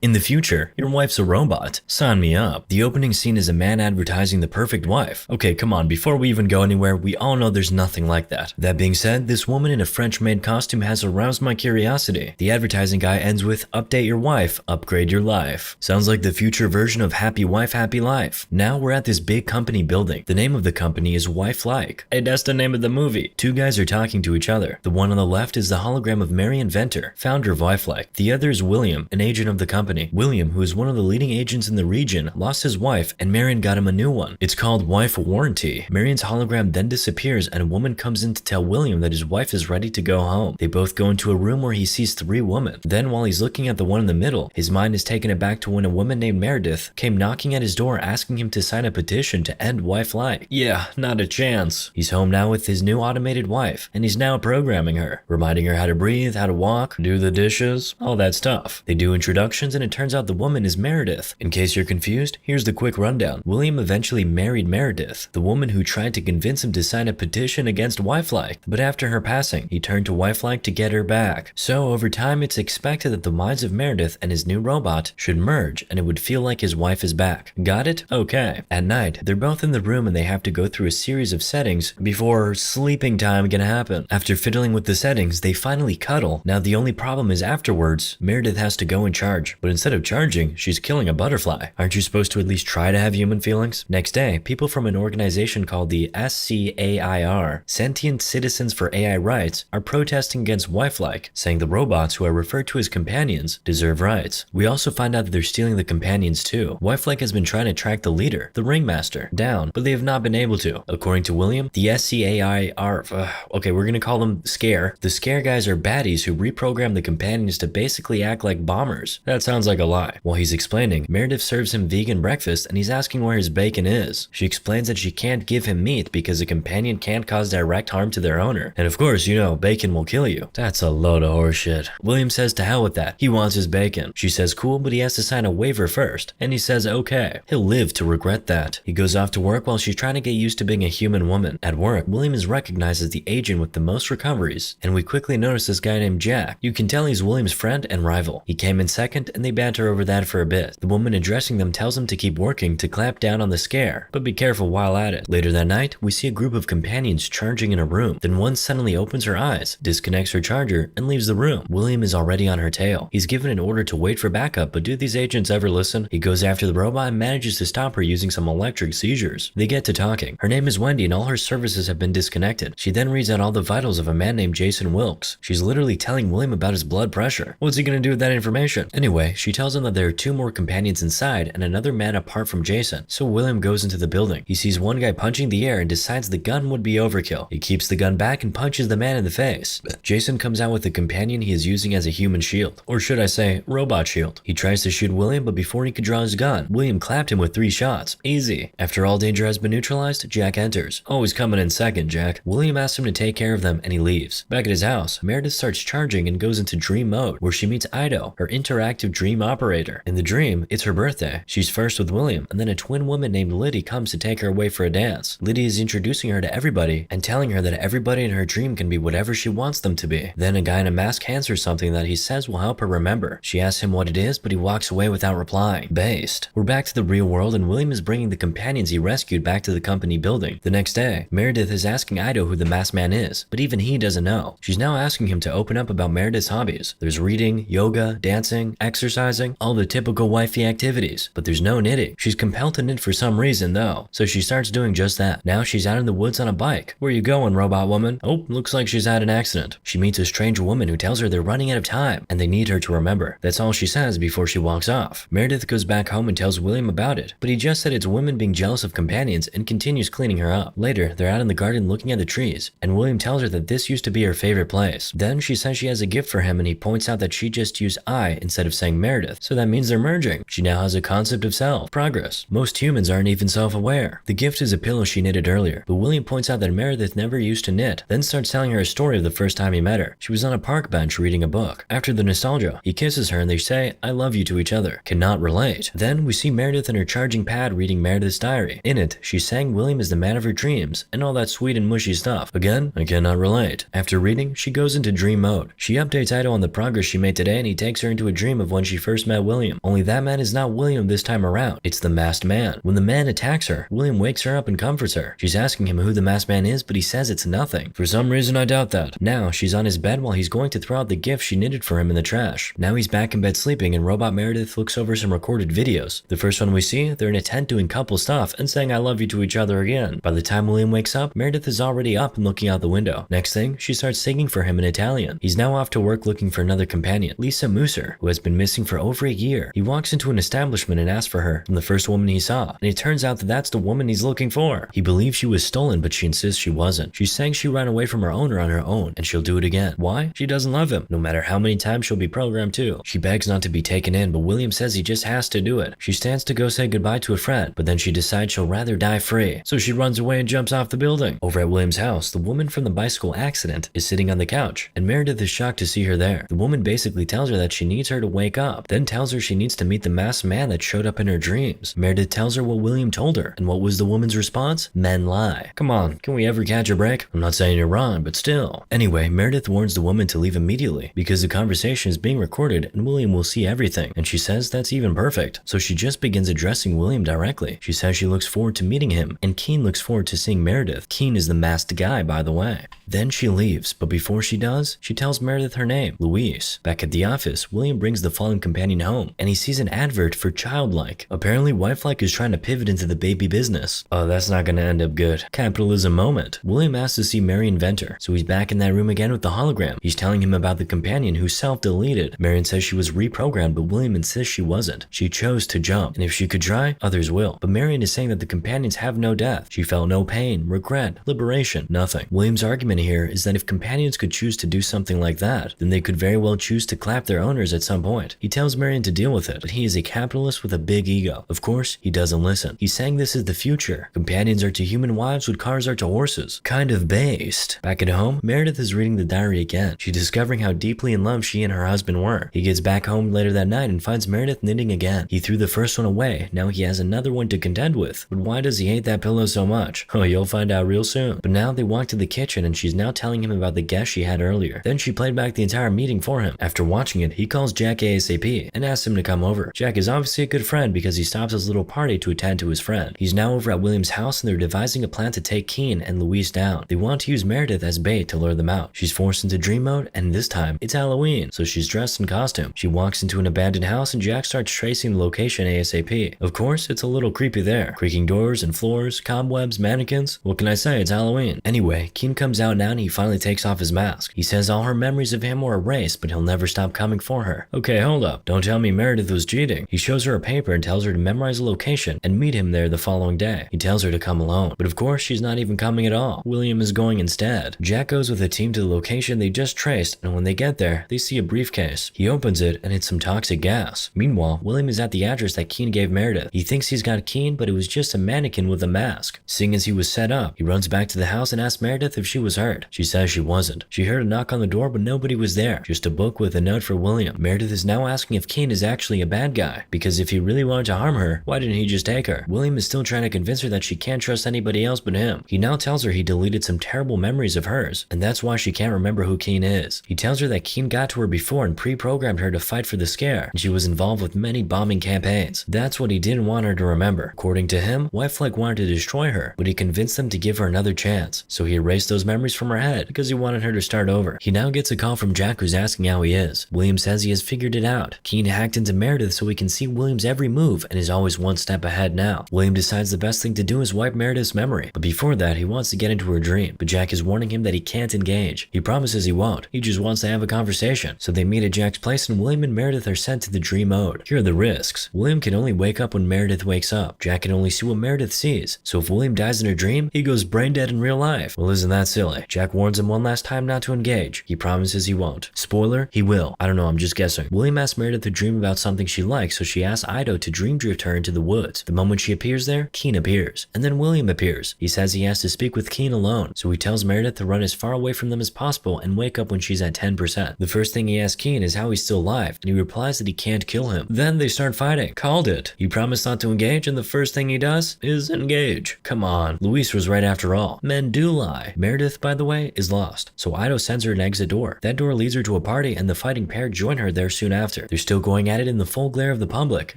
In the future, your wife's a robot. Sign me up. The opening scene is a man advertising the perfect wife. Okay, come on, before we even go anywhere, we all know there's nothing like that. That being said, this woman in a French-made costume has aroused my curiosity. The advertising guy ends with, update your wife, upgrade your life. Sounds like the future version of Happy Wife, Happy Life. Now we're at this big company building. The name of the company is Wife-like. Hey, that's the name of the movie. Two guys are talking to each other. The one on the left is the hologram of Mary Inventor, founder of Wife-like. The other is William, an agent of the company. William, who is one of the leading agents in the region, lost his wife and Marion got him a new one. It's called Wife Warranty. Marion's hologram then disappears and a woman comes in to tell William that his wife is ready to go home. They both go into a room where he sees three women. Then while he's looking at the one in the middle, his mind is taken aback to when a woman named Meredith came knocking at his door asking him to sign a petition to end Wife-like. Yeah, not a chance. He's home now with his new automated wife and he's now programming her, reminding her how to breathe, how to walk, do the dishes, all that stuff. They do introductions and it turns out the woman is Meredith. In case you're confused, here's the quick rundown. William eventually married Meredith, the woman who tried to convince him to sign a petition against Wife-like, but after her passing, he turned to Wife-like to get her back. So over time, it's expected that the minds of Meredith and his new robot should merge and it would feel like his wife is back. Got it? Okay. At night, they're both in the room and they have to go through a series of settings before sleeping time can happen. After fiddling with the settings, they finally cuddle. Now the only problem is afterwards, Meredith has to go in charge, but instead of charging, she's killing a butterfly. Aren't you supposed to at least try to have human feelings? Next day, people from an organization called the SCAIR, Sentient Citizens for AI Rights, are protesting against Wife-like, saying the robots who are referred to as companions deserve rights. We also find out that they're stealing the companions too. Wife-like has been trying to track the leader, the ringmaster, down, but they have not been able to. According to William, the SCAIR, okay, we're gonna call them SCARE. The SCARE guys are baddies who reprogram the companions to basically act like bombers. That sounds like a lie. While he's explaining, Meredith serves him vegan breakfast and he's asking where his bacon is. She explains that she can't give him meat because a companion can't cause direct harm to their owner. And of course, you know, bacon will kill you. That's a load of horseshit. William says to hell with that. He wants his bacon. She says cool, but he has to sign a waiver first. And he says okay. He'll live to regret that. He goes off to work while she's trying to get used to being a human woman. At work, William is recognized as the agent with the most recoveries. And we quickly notice this guy named Jack. You can tell he's William's friend and rival. He came in second and they banter over that for a bit. The woman addressing them tells him to keep working to clamp down on the scare, but be careful while at it. Later that night, we see a group of companions charging in a room. Then one suddenly opens her eyes, disconnects her charger, and leaves the room. William is already on her tail. He's given an order to wait for backup, but do these agents ever listen? He goes after the robot and manages to stop her using some electric seizures. They get to talking. Her name is Wendy and all her services have been disconnected. She then reads out all the vitals of a man named Jason Wilkes. She's literally telling William about his blood pressure. What's he gonna do with that information? Anyway, she tells him that there are two more companions inside and another man apart from Jason. So William goes into the building. He sees one guy punching the air and decides the gun would be overkill. He keeps the gun back and punches the man in the face. Jason comes out with the companion he is using as a human shield. Or should I say, robot shield. He tries to shoot William, but before he could draw his gun, William clapped him with 3 shots. Easy. After all danger has been neutralized, Jack enters. Always coming in second, Jack. William asks him to take care of them and he leaves. Back at his house, Meredith starts charging and goes into dream mode, where she meets Ido, her interactive dream operator. In the dream, it's her birthday. She's first with William, and then a twin woman named Liddy comes to take her away for a dance. Liddy is introducing her to everybody and telling her that everybody in her dream can be whatever she wants them to be. Then a guy in a mask hands her something that he says will help her remember. She asks him what it is, but he walks away without replying. Based. We're back to the real world and William is bringing the companions he rescued back to the company building. The next day, Meredith is asking Ido who the masked man is, but even he doesn't know. She's now asking him to open up about Meredith's hobbies. There's reading, yoga, dancing, exercising, all the typical wifey activities, but there's no knitting. She's compelled to knit for some reason though, so she starts doing just that. Now she's out in the woods on a bike. Where you going, robot woman? Oh, looks like she's had an accident. She meets a strange woman who tells her they're running out of time and they need her to remember. That's all she says before she walks off. Meredith goes back home and tells William about it, but he just said it's women being jealous of companions and continues cleaning her up. Later, they're out in the garden looking at the trees, and William tells her that this used to be her favorite place. Then she says she has a gift for him and he points out that she just used I instead of saying Meredith, so that means they're merging. She now has a concept of self. Progress. Most humans aren't even self-aware. The gift is a pillow she knitted earlier, but William points out that Meredith never used to knit, then starts telling her a story of the first time he met her. She was on a park bench reading a book. After the nostalgia, he kisses her and they say, I love you to each other. Cannot relate. Then we see Meredith in her charging pad reading Meredith's diary. In it, she's saying William is the man of her dreams and all that sweet and mushy stuff. Again, I cannot relate. After reading, she goes into dream mode. She updates Ido on the progress she made today and he takes her into a dream of when she she first met William. Only that man is not William this time around. It's the masked man. When the man attacks her, William wakes her up and comforts her. She's asking him who the masked man is, but he says it's nothing. For some reason, I doubt that. Now, she's on his bed while he's going to throw out the gift she knitted for him in the trash. Now he's back in bed sleeping, and Robot Meredith looks over some recorded videos. The first one we see, they're in a tent doing couple stuff and saying I love you to each other again. By the time William wakes up, Meredith is already up and looking out the window. Next thing, she starts singing for him in Italian. He's now off to work looking for another companion, Lisa Musser, who has been missing for over a year. He walks into an establishment and asks for her from the first woman he saw, and it turns out that that's the woman he's looking for. He believes she was stolen, but she insists she wasn't. She's saying she ran away from her owner on her own, and she'll do it again. Why? She doesn't love him, no matter how many times she'll be programmed to. She begs not to be taken in, but William says he just has to do it. She stands to go say goodbye to a friend, but then she decides she'll rather die free. So she runs away and jumps off the building. Over at William's house, the woman from the bicycle accident is sitting on the couch, and Meredith is shocked to see her there. The woman basically tells her that she needs her to wake up, then tells her she needs to meet the masked man that showed up in her dreams. Meredith tells her what William told her, and what was the woman's response? Men lie. Come on, can we ever catch a break? I'm not saying you're wrong, but still. Anyway, Meredith warns the woman to leave immediately, because the conversation is being recorded and William will see everything, and she says that's even perfect. So she just begins addressing William directly. She says she looks forward to meeting him, and Keen looks forward to seeing Meredith. Keen is the masked guy, by the way. Then she leaves, but before she does, she tells Meredith her name, Louise. Back at the office, William brings the fallen companion home, and he sees an advert for Childlike. Apparently, Wifelike is trying to pivot into the baby business. Oh, that's not gonna end up good. Capitalism moment. William asks to see Marion Venter, so he's back in that room again with the hologram. He's telling him about the companion who self-deleted. Marion says she was reprogrammed, but William insists she wasn't. She chose to jump, and if she could try, others will. But Marion is saying that the companions have no death. She felt no pain, regret, liberation, nothing. William's argument here is that if companions could choose to do something like that, then they could very well choose to clap their owners at some point. He tells Marion to deal with it, but he is a capitalist with a big ego. Of course, he doesn't listen. He's saying this is the future. Companions are to human wives what cars are to horses. Kind of based. Back at home, Meredith is reading the diary again. She's discovering how deeply in love she and her husband were. He gets back home later that night and finds Meredith knitting again. He threw the first one away. Now he has another one to contend with. But why does he hate that pillow so much? Oh, you'll find out real soon. But now they walk to the kitchen and she's now telling him about the guest she had earlier. Then she played back the entire meeting for him. After watching it, he calls Jack ASAP and asks him to come over. Jack is obviously a good friend because he stops his little party to attend to his friend. He's now over at William's house and they're devising a plan to take Keen and Louise down. They want to use Meredith as bait to lure them out. She's forced into dream mode, and this time it's Halloween, so she's dressed in costume. She walks into an abandoned house and Jack starts tracing the location ASAP. Of course, it's a little creepy there. Creaking doors and floors, cobwebs, mannequins. What can I say? It's Halloween. Anyway, Keen comes out now and he finally takes off his mask. He says all her memories of him were erased, but he'll never stop coming for her. Okay, hold up. Don't tell me Meredith was cheating. He shows her a paper and tells her to memorize a location and meet him there the following day. He tells her to come alone, but of course she's not even coming at all. William is going instead. Jack goes with a team to the location they just traced, and when they get there, they see a briefcase. He opens it and it's some toxic gas. Meanwhile, William is at the address that Keen gave Meredith. He thinks he's got Keen, but it was just a mannequin with a mask. Seeing as he was set up, he runs back to the house and asks Meredith if she was hurt. She says she wasn't. She heard a knock on the door, but nobody was there. Just a book with a note for William. Meredith is now asking if Keen is actually a bad guy, because if he really wanted to harm her, why didn't he just take her? William is still trying to convince her that she can't trust anybody else but him. He now tells her he deleted some terrible memories of hers, and that's why she can't remember who Keen is. He tells her that Keen got to her before and pre-programmed her to fight for the scare, and she was involved with many bombing campaigns. That's what he didn't want her to remember. According to him, Wifelike wanted to destroy her, but he convinced them to give her another chance. So he erased those memories from her head because he wanted her to start over. He now gets a call from Jack who's asking how he is. William says he has figured it out. Keen hacked into Meredith so he can see William's every move and is always one step ahead now. William decides the best thing to do is wipe Meredith's memory, but before that he wants to get into her dream, but Jack is warning him that he can't engage. He promises he won't. He just wants to have a conversation. So they meet at Jack's place and William and Meredith are sent to the dream mode. Here are the risks. William can only wake up when Meredith wakes up. Jack can only see what Meredith sees. So if William dies in a dream, he goes brain dead in real life. Well, isn't that silly? Jack warns him one last time not to engage. He promises he won't. Spoiler, he will. I don't know, I'm just guessing. William asks Meredith to dream about something she likes, so she asks Ido to dream drift her into the woods. The moment she appears there, Keen appears. And then William appears. He says he has to speak with Keen alone, so he tells Meredith to run as far away from them as possible and wake up when she's at 10%. The first thing he asks Keen is how he's still alive, and he replies that he can't kill him. Then they start fighting. Called it. He promised not to engage, and the first thing he does is engage. Come on. Louise was right after all. Men do lie. Meredith, by the way, is lost, so Ido sends her an exit door. That door leads her to a party, and the fighting pair join her there soon after. after. They're still going at it in the full glare of the public,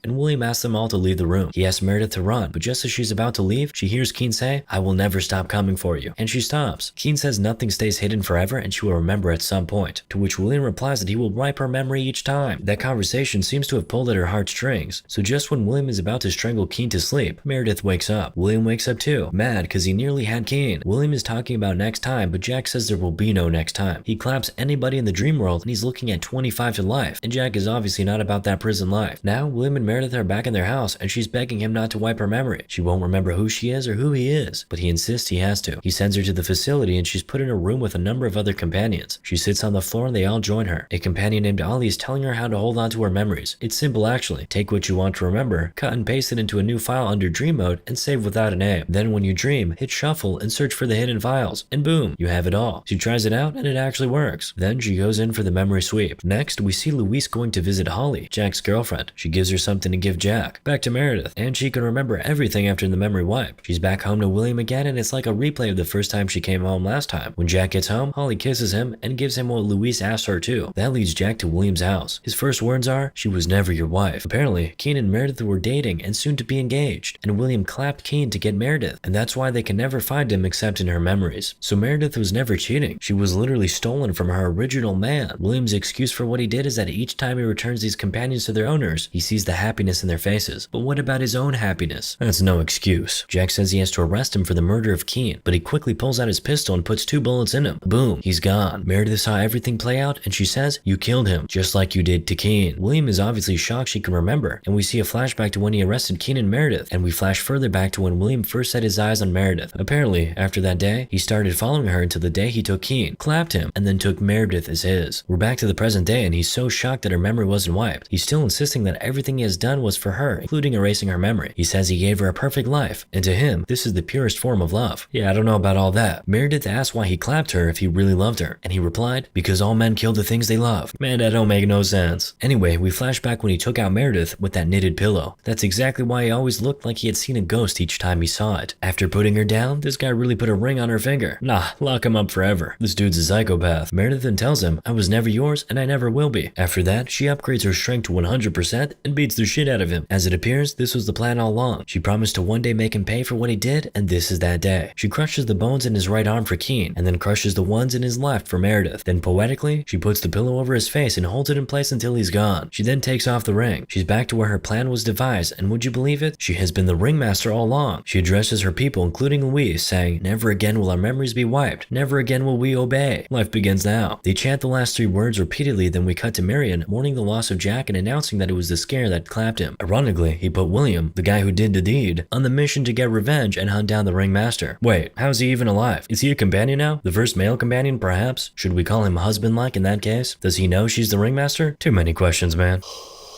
and William asks them all to leave the room. He asks Meredith to run, but just as she's about to leave, she hears Keen say, "I will never stop coming for you," and she stops. Keen says nothing stays hidden forever and she will remember at some point, to which William replies that he will wipe her memory each time. That conversation seems to have pulled at her heartstrings, so just when William is about to strangle Keen to sleep, Meredith wakes up. William wakes up too, mad because he nearly had Keen. William is talking about next time, but Jack says there will be no next time. He claps anybody in the dream world and he's looking at 25 to life, and Jack is obviously not about that prison life. Now, William and Meredith are back in their house and she's begging him not to wipe her memory. She won't remember who she is or who he is, but he insists he has to. He sends her to the facility and she's put in a room with a number of other companions. She sits on the floor and they all join her. A companion named Ali is telling her how to hold on to her memories. It's simple actually. Take what you want to remember, cut and paste it into a new file under dream mode, and save without a name. Then when you dream, hit shuffle and search for the hidden files, and boom, you have it all. She tries it out and it actually works. Then she goes in for the memory sweep. Next, we see Louise going to visit Holly, Jack's girlfriend. She gives her something to give Jack. Back to Meredith, and she can remember everything after the memory wipe. She's back home to William again, and it's like a replay of the first time she came home last time. When Jack gets home, Holly kisses him and gives him what Louise asked her to. That leads Jack to William's house. His first words are, "She was never your wife." Apparently, Keen and Meredith were dating and soon to be engaged, and William clapped Keen to get Meredith, and that's why they can never find him except in her memories. So Meredith was never cheating. She was literally stolen from her original man. William's excuse for what he did is that each time he returns these companions to their owners, he sees the happiness in their faces. But what about his own happiness? That's no excuse. Jack says he has to arrest him for the murder of Keen, but he quickly pulls out his pistol and puts 2 bullets in him. Boom, he's gone. Meredith saw everything play out and she says, "You killed him, just like you did to Keen." William is obviously shocked she can remember, and we see a flashback to when he arrested Keen and Meredith, and we flash further back to when William first set his eyes on Meredith. Apparently, after that day, he started following her until the day he took Keen, clapped him, and then took Meredith as his. We're back to the present day and he's so shocked that her memory wasn't wiped. He's still insisting that everything he has done was for her, including erasing her memory. He says he gave her a perfect life, and to him, this is the purest form of love. Yeah, I don't know about all that. Meredith asked why he clapped her if he really loved her, and he replied, "Because all men kill the things they love." Man, that don't make no sense. Anyway, we flash back when he took out Meredith with that knitted pillow. That's exactly why he always looked like he had seen a ghost each time he saw it. After putting her down, this guy really put a ring on her finger. Nah, lock him up forever. This dude's a psychopath. Meredith then tells him, "I was never yours and I never will be." After that, she upgrades her strength to 100% and beats the shit out of him. As it appears, this was the plan all along. She promised to one day make him pay for what he did, and this is that day. She crushes the bones in his right arm for Keen, and then crushes the ones in his left for Meredith. Then poetically, she puts the pillow over his face and holds it in place until he's gone. She then takes off the ring. She's back to where her plan was devised, and would you believe it? She has been the ringmaster all along. She addresses her people, including Louise, saying, "Never again will our memories be wiped. Never again will we obey. Life begins now." They chant the last 3 words repeatedly, then we cut to Marion mourning the loss of Jack and announcing that it was the scare that clapped him. Ironically, he put William, the guy who did the deed, on the mission to get revenge and hunt down the ringmaster. Wait, how is he even alive? Is he a companion now? The first male companion, perhaps? Should we call him husband-like in that case? Does he know she's the ringmaster? Too many questions, man.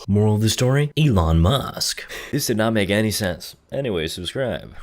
Moral of the story? Elon Musk. This did not make any sense. Anyway, subscribe.